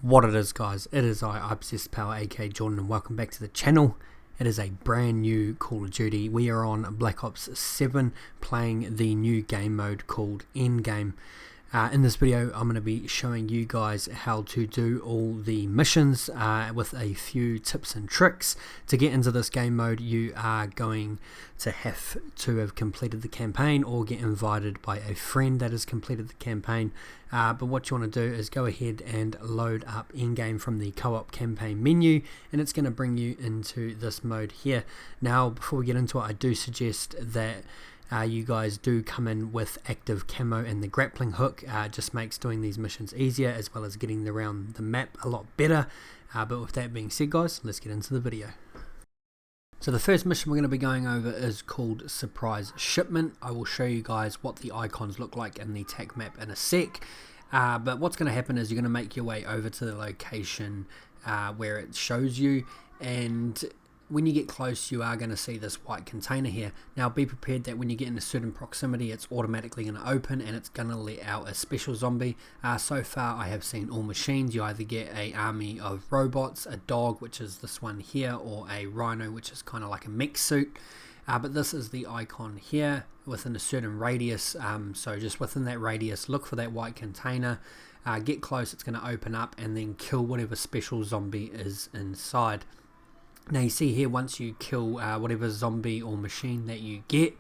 What it is, guys, it is IPossessThePower, aka Jordan, and welcome back to the channel. It is a brand new Call of Duty. We are on Black Ops 7 playing the new game mode called Endgame. In this video I'm going to be showing you guys how to do all the missions with a few tips and tricks. To get into this game mode you are going to have completed the campaign or get invited by a friend that has completed the campaign. But what you want to do is go ahead and load up Endgame from the co-op campaign menu, and it's going to bring you into this mode here. Now before we get into it, I do suggest that you guys do come in with active camo and the grappling hook. Just makes doing these missions easier, as well as getting around the map a lot better. But with that being said, guys, let's get into the video. So the first mission we're going to be going over is called Surprise Shipment. I will show you guys what the icons look like in the TAC map in a sec. But what's going to happen is you're going to make your way over to the location where it shows you, and when you get close you are going to see this white container here. Now be prepared that when you get in a certain proximity it's automatically going to open and it's going to let out a special zombie. So far I have seen all machines. You either get a army of robots, a dog, which is this one here, or a rhino, which is kind of like a mech suit. But this is the icon here within a certain radius, so just within that radius look for that white container, get close, it's going to open up, and then kill whatever special zombie is inside. Now you see here, once you kill whatever zombie or machine that you get,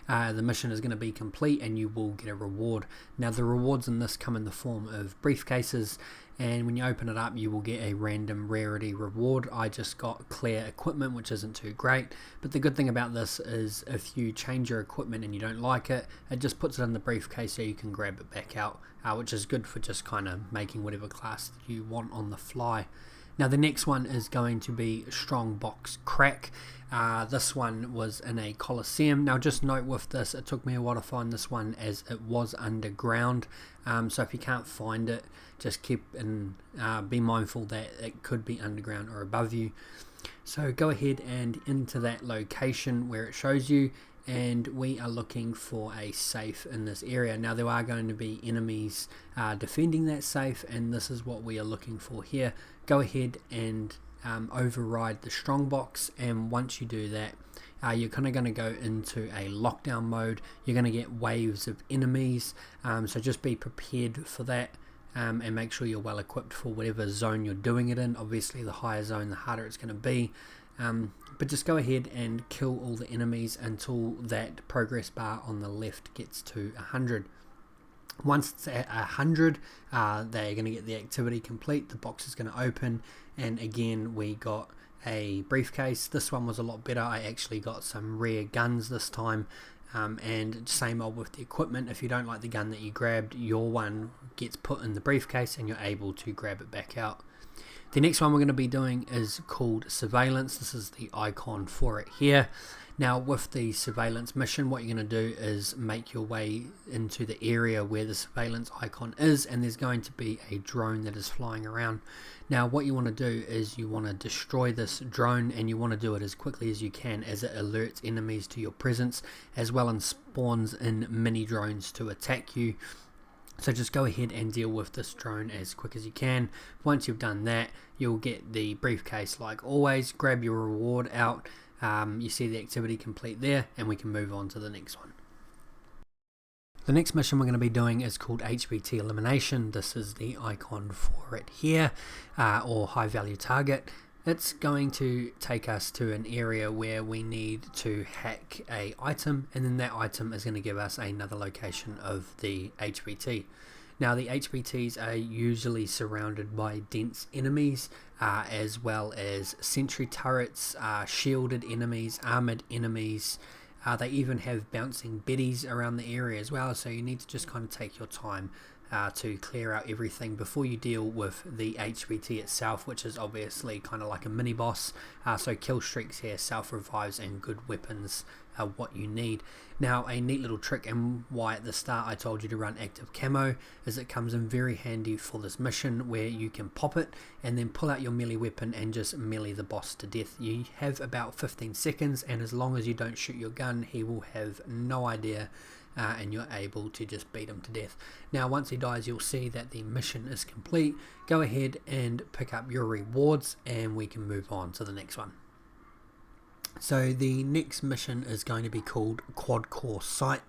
the mission is going to be complete and you will get a reward. Now the rewards in this come in the form of briefcases, and when you open it up you will get a random rarity reward. I just got clear equipment, which isn't too great, but the good thing about this is if you change your equipment and you don't like it, it just puts it in the briefcase so you can grab it back out, which is good for just kind of making whatever class you want on the fly. Now the next one is going to be Strongbox Crack. This one was in a Coliseum. Now just note with this, it took me a while to find this one as it was underground. So if you can't find it, just be mindful that it could be underground or above you. So go ahead and into that location where it shows you, and we are looking for a safe in this area. Now there are going to be enemies defending that safe, and this is what we are looking for here. Go ahead and override the Strongbox, and once you do that you're kind of going to go into a lockdown mode. You're going to get waves of enemies, so just be prepared for that, and make sure you're well equipped for whatever zone you're doing it in. Obviously the higher zone the harder it's going to be, but just go ahead and kill all the enemies until that progress bar on the left gets to 100. Once it's at 100, they're going to get the activity complete. The box is going to open, and again we got a briefcase. This one was a lot better. I actually got some rare guns this time, and same old with the equipment. If you don't like the gun that you grabbed, your one gets put in the briefcase and you're able to grab it back out. The next one we're going to be doing is called Surveillance. This is the icon for it here. Now with the surveillance mission, what you're going to do is make your way into the area where the surveillance icon is, and there's going to be a drone that is flying around. Now what you want to do is you want to destroy this drone, and you want to do it as quickly as you can, as it alerts enemies to your presence, as well as spawns in mini drones to attack you. So just go ahead and deal with this drone as quick as you can. Once you've done that, you'll get the briefcase like always. Grab your reward out. You see the activity complete there, and we can move on to the next one. The next mission we're going to be doing is called HVT Elimination. This is the icon for it here, or high value target. It's going to take us to an area where we need to hack a item, and then that item is going to give us another location of the HVT. Now the HVTs are usually surrounded by dense enemies, as well as sentry turrets, shielded enemies, armored enemies. They even have bouncing biddies around the area as well, so you need to just kind of take your time to clear out everything before you deal with the HVT itself, which is obviously kind of like a mini boss. So kill streaks here, self revives, and good weapons are what you need. Now a neat little trick, and why at the start I told you to run active camo, is it comes in very handy for this mission, where you can pop it and then pull out your melee weapon and just melee the boss to death. You have about 15 seconds, and as long as you don't shoot your gun, he will have no idea and you're able to just beat him to death. Now once he dies, you'll see that the mission is complete. Go ahead and pick up your rewards and we can move on to the next one. So the next mission is going to be called Quadcore Site,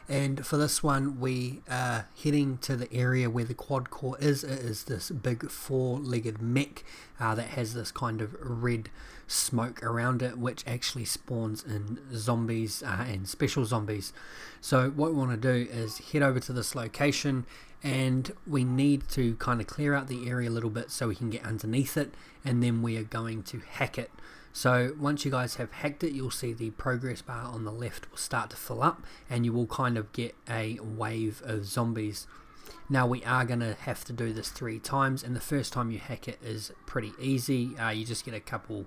and for this one we are heading to the area where the Quadcore is. It is this big four-legged mech that has this kind of red smoke around it, which actually spawns in zombies and special zombies. So what we want to do is head over to this location, and we need to kind of clear out the area a little bit so we can get underneath it, and then we are going to hack it. So once you guys have hacked it, you'll see the progress bar on the left will start to fill up, and you will kind of get a wave of zombies. Now we are going to have to do this 3 times, and the first time you hack it is pretty easy. You just get a couple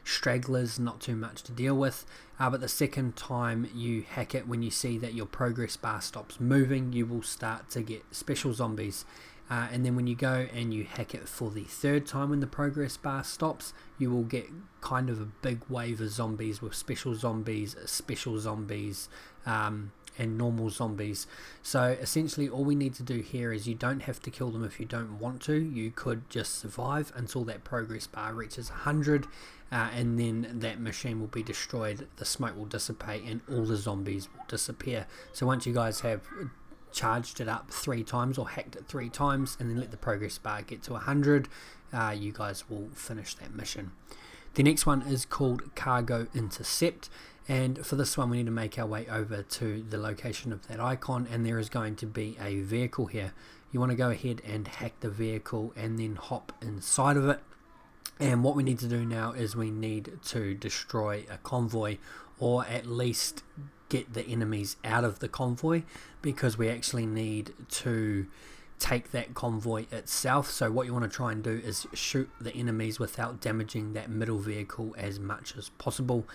stragglers, not too much to deal with, but the second time you hack it, when you see that your progress bar stops moving, you will start to get special zombies. And then when you go and you hack it for the 3rd time, when the progress bar stops, you will get kind of a big wave of zombies with special zombies, and normal zombies. So essentially all we need to do here is, you don't have to kill them if you don't want to. You could just survive until that progress bar reaches 100, and then that machine will be destroyed, the smoke will dissipate, and all the zombies will disappear. So once you guys have charged it up 3 times or hacked it 3 times and then let the progress bar get to 100, you guys will finish that mission. The next one is called Cargo Intercept, and for this one we need to make our way over to the location of that icon, and there is going to be a vehicle here. You want to go ahead and hack the vehicle and then hop inside of it. And what we need to do now is we need to destroy a convoy, or at least get the enemies out of the convoy, because we actually need to take that convoy itself. So what you want to try and do is shoot the enemies without damaging that middle vehicle as much as possible.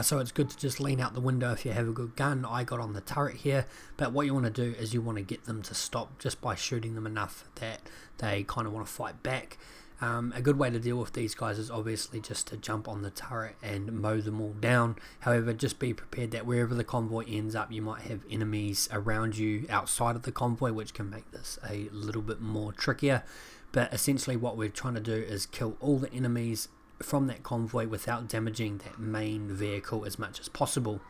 So it's good to just lean out the window if you have a good gun. I got on the turret here, but what you want to do is you want to get them to stop just by shooting them enough that they kind of want to fight back. A good way to deal with these guys is obviously just to jump on the turret and mow them all down. However, just be prepared that wherever the convoy ends up, you might have enemies around you outside of the convoy, which can make this a little bit more trickier. But essentially what we're trying to do is kill all the enemies from that convoy without damaging that main vehicle as much as possible.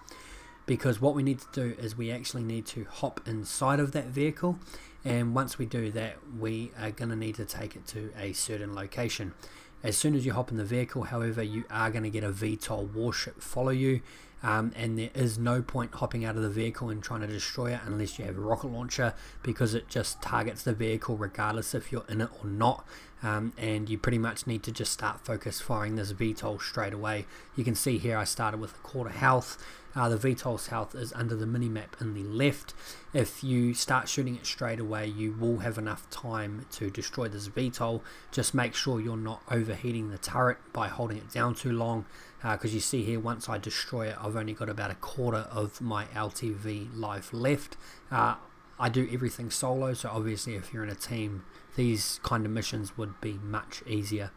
Because what we need to do is we actually need to hop inside of that vehicle, and once we do that we are going to need to take it to a certain location. As soon as you hop in the vehicle, however, you are going to get a VTOL warship follow you, and there is no point hopping out of the vehicle and trying to destroy it unless you have a rocket launcher, because it just targets the vehicle regardless if you're in it or not. And you pretty much need to just start focus firing this VTOL straight away. You can see here I started with a quarter health. The VTOL's health is under the minimap in the left. If you start shooting it straight away, you will have enough time to destroy this VTOL. Just make sure you're not overheating the turret by holding it down too long, because you see here, once I destroy it, I've only got about a quarter of my LTV life left. I do everything solo, so obviously if you're in a team, these kind of missions would be much easier.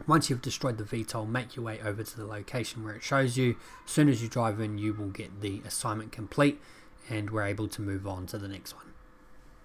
Once you've destroyed the VTOL, make your way over to the location where it shows you. As soon as you drive in, you will get the assignment complete, and we're able to move on to the next one.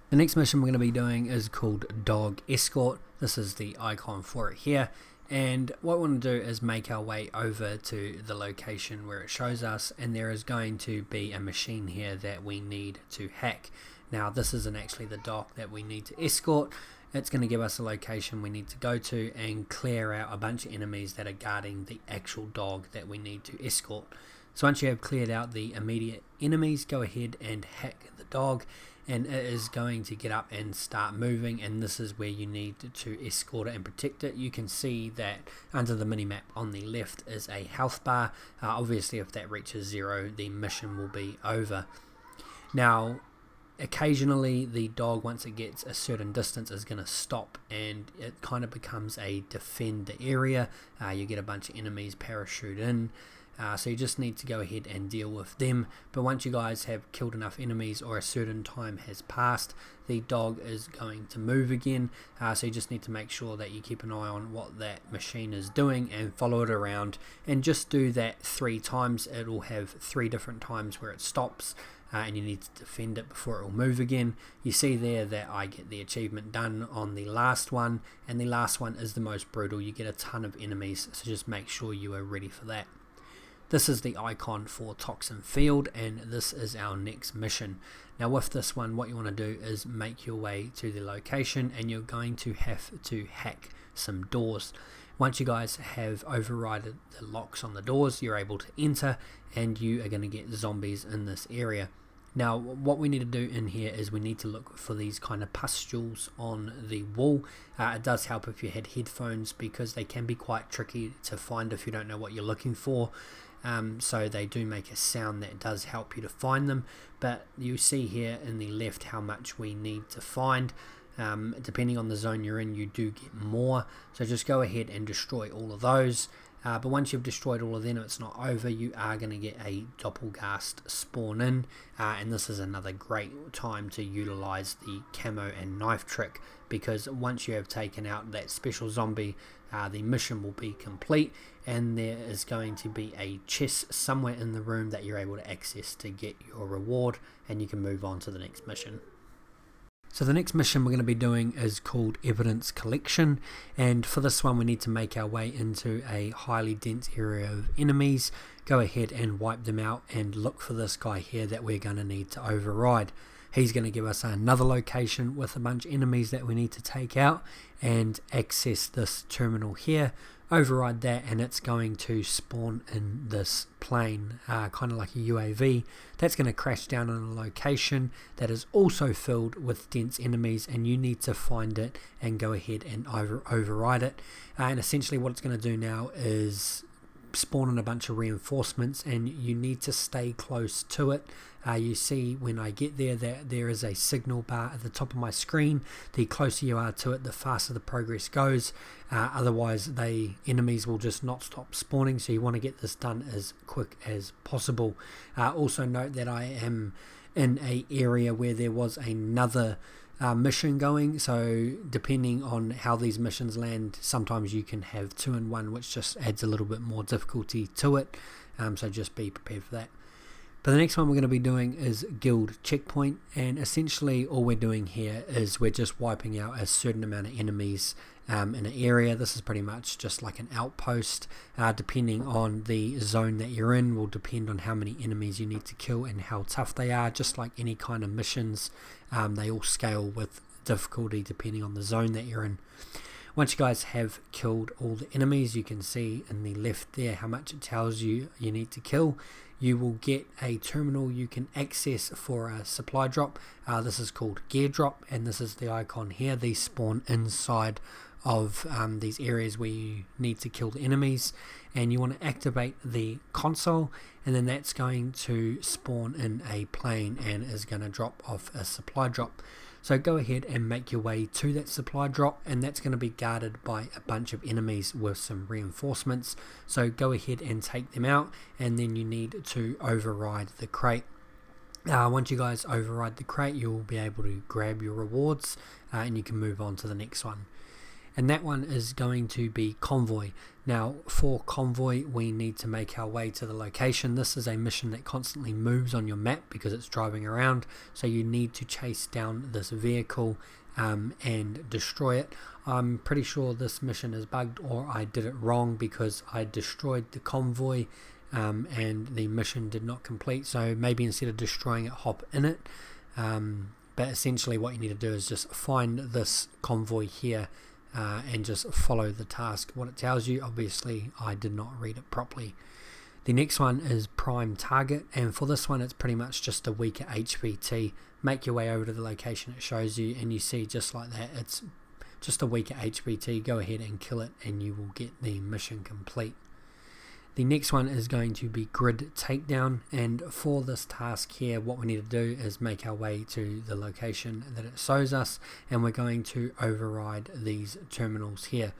The next mission we're going to be doing is called Dog Escort. This is the icon for it here, and what we want to do is make our way over to the location where it shows us, and there is going to be a machine here that we need to hack. Now this isn't actually the dog that we need to escort. It's going to give us a location we need to go to and clear out a bunch of enemies that are guarding the actual dog that we need to escort. So once you have cleared out the immediate enemies, go ahead and hack the dog, and it is going to get up and start moving, and this is where you need to escort it and protect it. You can see that under the minimap on the left is a health bar. Obviously if that reaches 0, the mission will be over. Now occasionally the dog, once it gets a certain distance, is going to stop, and it kind of becomes a defend the area. You get a bunch of enemies parachute in, so you just need to go ahead and deal with them. But once you guys have killed enough enemies or a certain time has passed, the dog is going to move again, so you just need to make sure that you keep an eye on what that machine is doing and follow it around, and just do that 3 times. It will have 3 different times where it stops, and you need to defend it before it will move again. You see there that I get the achievement done on the last one, and the last one is the most brutal. You get a ton of enemies, so just make sure you are ready for that. This is the icon for Toxin Field, and this is our next mission. Now with this one, what you want to do is make your way to the location, and you're going to have to hack some doors. Once you guys have overridden the locks on the doors, you're able to enter, and you are going to get zombies in this area. Now what we need to do in here is we need to look for these kind of pustules on the wall. It does help if you had headphones, because they can be quite tricky to find if you don't know what you're looking for. So they do make a sound that does help you to find them, but you see here in the left how much we need to find. Depending on the zone you're in, you do get more, so just go ahead and destroy all of those. But once you've destroyed all of them, it's not over. You are going to get a doppelgast spawn in, and this is another great time to utilize the camo and knife trick, because once you have taken out that special zombie, the mission will be complete, and there is going to be a chest somewhere in the room that you're able to access to get your reward, and you can move on to the next mission. So the next mission we're going to be doing is called Evidence Collection, and for this one we need to make our way into a highly dense area of enemies, go ahead and wipe them out, and look for this guy here that we're going to need to override. He's going to give us another location with a bunch of enemies that we need to take out, and access this terminal here, override that, and it's going to spawn in this plane, kind of like a UAV. That's going to crash down on a location that is also filled with dense enemies, and you need to find it and go ahead and override it. And essentially what it's going to do now is spawn in a bunch of reinforcements, and you need to stay close to it. You see when I get there that there is a signal bar at the top of my screen. The closer you are to it, the faster the progress goes. Otherwise enemies will just not stop spawning, so you want to get this done as quick as possible. Also note that I am in a area where there was another mission going, so depending on how these missions land, sometimes you can have 2 in 1, which just adds a little bit more difficulty to it, so just be prepared for that. But the next one we're going to be doing is Guild Checkpoint, and essentially all we're doing here is we're just wiping out a certain amount of enemies in an area. This is pretty much just like an outpost. Depending on the zone that you're in will depend on how many enemies you need to kill and how tough they are. Just like any kind of missions, they all scale with difficulty depending on the zone that you're in. Once you guys have killed all the enemies, you can see in the left there how much it tells you you need to kill. You will get a terminal you can access for a supply drop. This is called Gear Drop, and this is the icon here. These spawn inside of these areas where you need to kill the enemies, and you want to activate the console, and then that's going to spawn in a plane and is going to drop off a supply drop. So go ahead and make your way to that supply drop, and that's going to be guarded by a bunch of enemies with some reinforcements. So go ahead and take them out, and then you need to override the crate. Once you guys override the crate, you will be able to grab your rewards, and you can move on to the next one. And that one is going to be Convoy. Now for Convoy we need to make our way to the location. This is a mission that constantly moves on your map because it's driving around, so you need to chase down this vehicle and destroy it. I'm pretty sure this mission is bugged, or I did it wrong because I destroyed the convoy and the mission did not complete, so maybe instead of destroying it, hop in it. But essentially what you need to do is just find this convoy here and just follow the task, what it tells you. Obviously I did not read it properly. The next one is Prime Target, and for this one it's pretty much just a weaker HVT. Make your way over to the location it shows you, and you see just like that, it's just a weaker HVT. Go ahead and kill it and you will get the mission complete. The next one is going to be Grid Takedown, and for this task here what we need to do is make our way to the location that it shows us, and we're going to override these terminals here.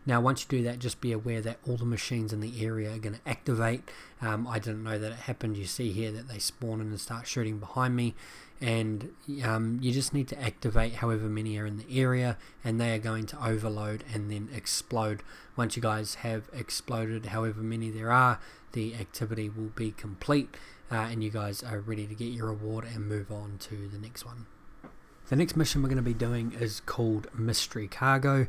Now once you do that, just be aware that all the machines in the area are going to activate. I didn't know that it happened. You see here that they spawn in and start shooting behind me, and you just need to activate however many are in the area, and they are going to overload and then explode. Once you guys have exploded however many there are, the activity will be complete, and you guys are ready to get your reward and move on to the next one. The next mission we're going to be doing is called Mystery Cargo.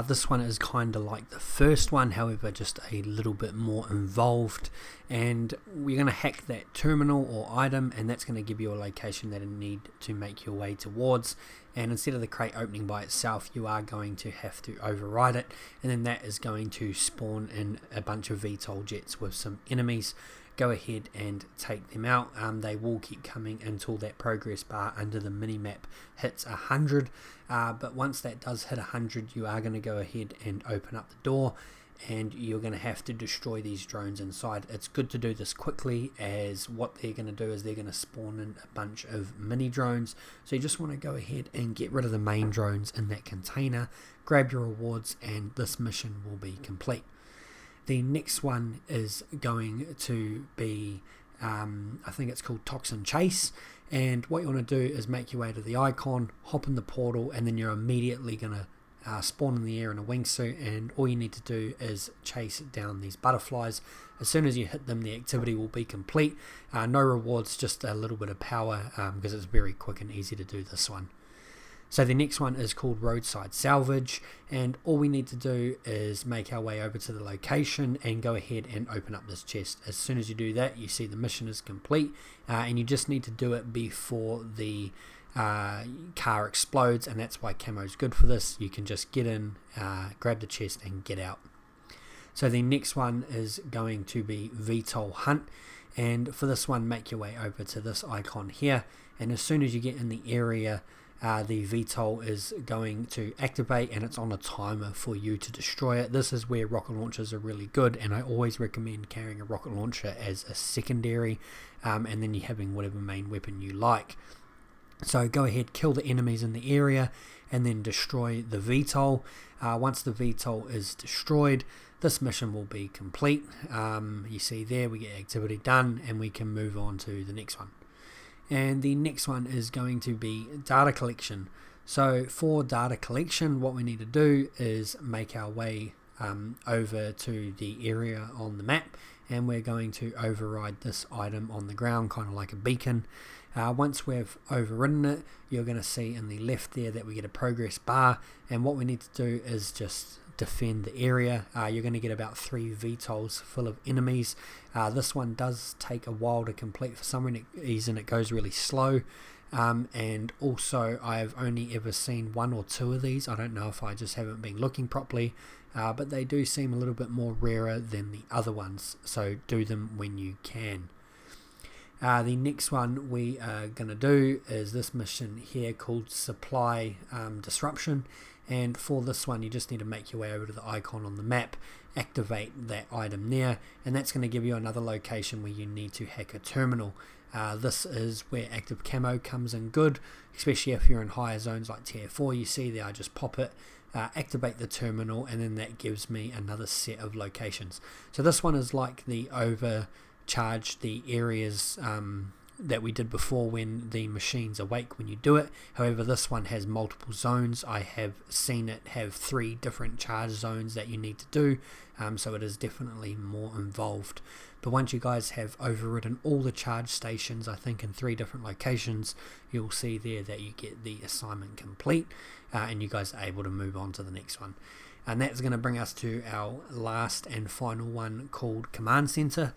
This one is kind of like the first one, however just a little bit more involved, and we're going to hack that terminal or item, and that's going to give you a location that you need to make your way towards. And instead of the crate opening by itself, you are going to have to override it, and then that is going to spawn in a bunch of VTOL jets with some enemies. Go ahead and take them out. They will keep coming until that progress bar under the minimap hits 100, but once that does hit 100, you are going to go ahead and open up the door, and you're going to have to destroy these drones inside. It's good to do this quickly, as what they're going to do is they're going to spawn in a bunch of mini drones, so you just want to go ahead and get rid of the main drones in that container, grab your rewards, and this mission will be complete. The next one is going to be, I think it's called Toxin Chase, and what you want to do is make your way to the icon, hop in the portal, and then you're immediately going to spawn in the air in a wingsuit, and all you need to do is chase down these butterflies. As soon as you hit them, the activity will be complete. No rewards, just a little bit of power, because it's very quick and easy to do this one. So the next one is called Roadside Salvage, and all we need to do is make our way over to the location and go ahead and open up this chest. As soon as you do that, you see the mission is complete, and you just need to do it before the car explodes, and that's why camo is good for this. You can just get in, grab the chest and get out. So the next one is going to be VTOL Hunt, and for this one, make your way over to this icon here, and as soon as you get in the area, the VTOL is going to activate, and it's on a timer for you to destroy it. This is where rocket launchers are really good, and I always recommend carrying a rocket launcher as a secondary, and then you're having whatever main weapon you like. So go ahead, kill the enemies in the area, and then destroy the VTOL. Once the VTOL is destroyed, this mission will be complete. You see there, we get activity done, and we can move on to the next one. And the next one is going to be data collection. So for data collection, what we need to do is make our way over to the area on the map, and we're going to override this item on the ground, kind of like a beacon. Once we've overridden it, you're going to see in the left there that we get a progress bar, and what we need to do is just defend the area. You're going to get about 3 VTOLs full of enemies. This one does take a while to complete for some reason. It goes really slow, and also I've only ever seen 1 or 2 of these. I don't know if I just haven't been looking properly, but they do seem a little bit more rarer than the other ones, so do them when you can. The next one we are going to do is this mission here called Supply Disruption, and for this one you just need to make your way over to the icon on the map, activate that item there, and that's going to give you another location where you need to hack a terminal. This is where active camo comes in good, especially if you're in higher zones like tier 4. You see there, I just pop it, activate the terminal, and then that gives me another set of locations. So this one is like the overcharge the areas that we did before when the machine's awake when you do it. However, this one has multiple zones. I have seen it have 3 different charge zones that you need to do, so it is definitely more involved. But once you guys have overridden all the charge stations, I think in 3 different locations, you'll see there that you get the assignment complete, and you guys are able to move on to the next one. And that's going to bring us to our last and final one called Command Center.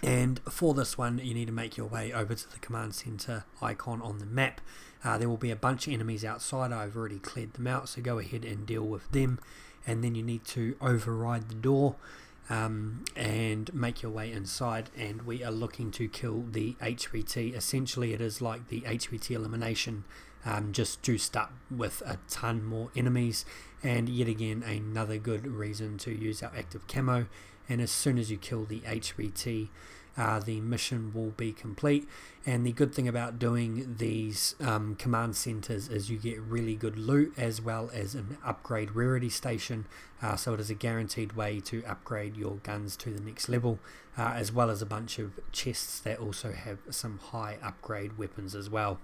And for this one, you need to make your way over to the command center icon on the map. There will be a bunch of enemies outside. I've already cleared them out, so go ahead and deal with them. And then you need to override the door and make your way inside. And we are looking to kill the HVT. Essentially, it is like the HVT elimination, just juiced up with a ton more enemies. And yet again, another good reason to use our active camo. And as soon as you kill the HVT, the mission will be complete. And the good thing about doing these command centers is you get really good loot, as well as an upgrade rarity station, so it is a guaranteed way to upgrade your guns to the next level, as well as a bunch of chests that also have some high upgrade weapons as well.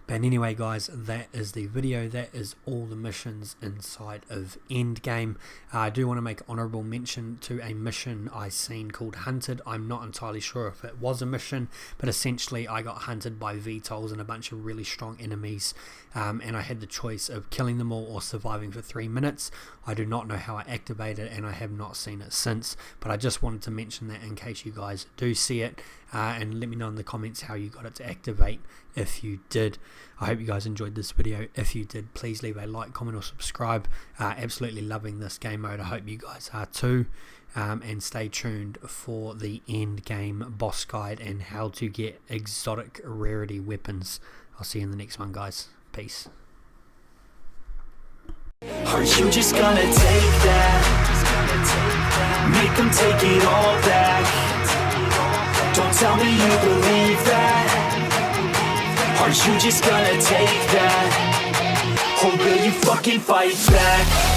But anyway guys, that is the video. That is all the missions inside of Endgame. I do want to make honourable mention to a mission I seen called Hunted. I'm not entirely sure if it was a mission, but essentially I got hunted by VTOLs and a bunch of really strong enemies, and I had the choice of killing them all or surviving for 3 minutes. I do not know how I activated it, and I have not seen it since, but I just wanted to mention that in case you guys do see it, and let me know in the comments how you got it to activate if you did. I hope you guys enjoyed this video. If you did, please leave a like, comment or subscribe. Absolutely loving this game mode. I hope you guys are too, and stay tuned for the end game boss guide and how to get exotic rarity weapons. I'll see you in the next one guys. Peace. Are you just gonna take that? Make them take it all back. Don't tell me you believe that. Are you just gonna take that? Or will you fucking fight back?